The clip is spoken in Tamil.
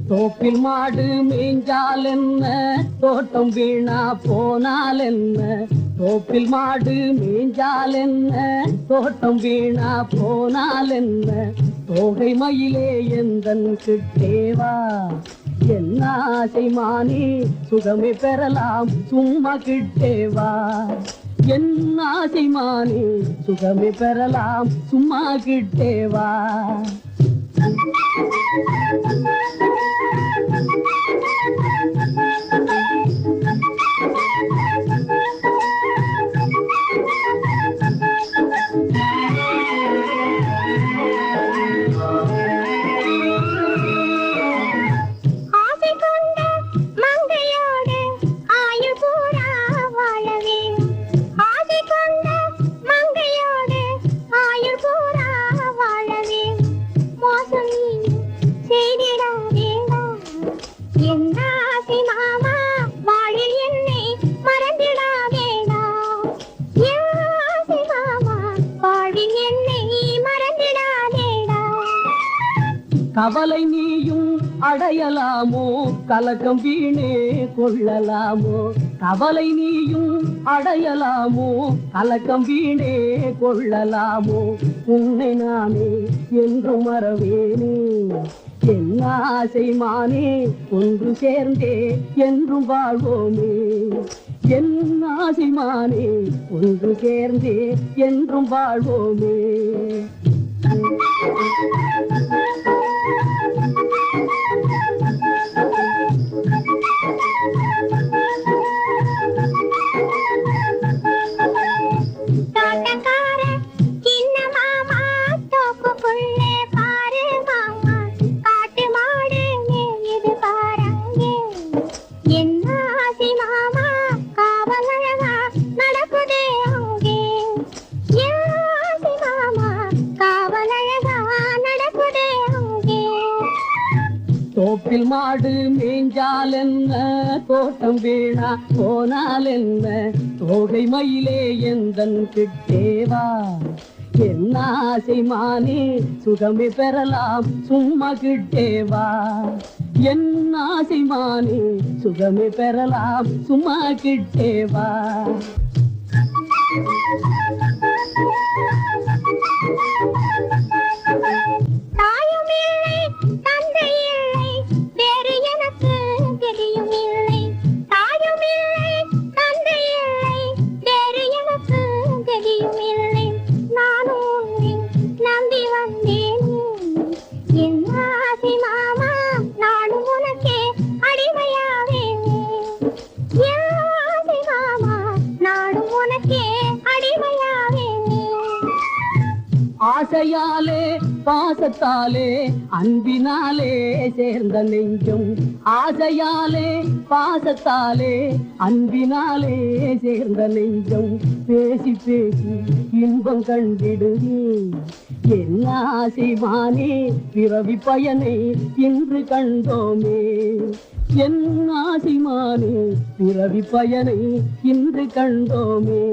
தோப்பில் மாடு மேய்ஞ்சால் என்ன, தோட்டம் வீணா போனால் என்ன? தோப்பில் மாடு மேய்ஞ்சால் என்ன, தோட்டம் வீணா போனால் என்ன? தோகை மயிலே எந்தன் கிட்டேவா, என்ன ஆசை மானே சுகமே பெறலாம் சும்மா கிட்டேவா. என் ஆசை மானே சுகமே பெறலாம் சும்மா கிட்டேவா. கவலை நீயும் அடையலாமோ, கலக்கம் வீணே கொள்ளலாமோ? கவலை நீயும் அடையலாமோ, கலக்கம் வீணே கொள்ளலாமோ? உன்னை நானே என்றும் மறவேனே, என் ஆசை மானே ஒன்று சேர்ந்தே என்றும் வாழ்வோமே. என் ஆசை மானே ஒன்று சேர்ந்தே என்றும் வாழ்வோமே. தோப்பில் மாடு மேய்ஞ்சால் என்ன, தோட்டம் வீணா போனால் என்ன? தோகை மயிலே எந்தன் கிட்டேவா, என் ஆசை மானே சுகமே பெறலாம் சும்மா கிட்டேவா. என் ஆசை மானே சுகமே பெறலாம் சும்மா கிட்டேவா. ஆசையாலே பாசத்தாலே அன்பினாலே சேர்ந்த நெஞ்சம், ஆசையாலே பாசத்தாலே அன்பினாலே சேர்ந்த நெஞ்சம், பேசி பேசி இன்பம் கண்டிடுவே. என் ஆசை மானே பிறவி பயனை இன்று கண்டோமே. என் ஆசை மானே பிறவி பயனை இன்று கண்டோமே.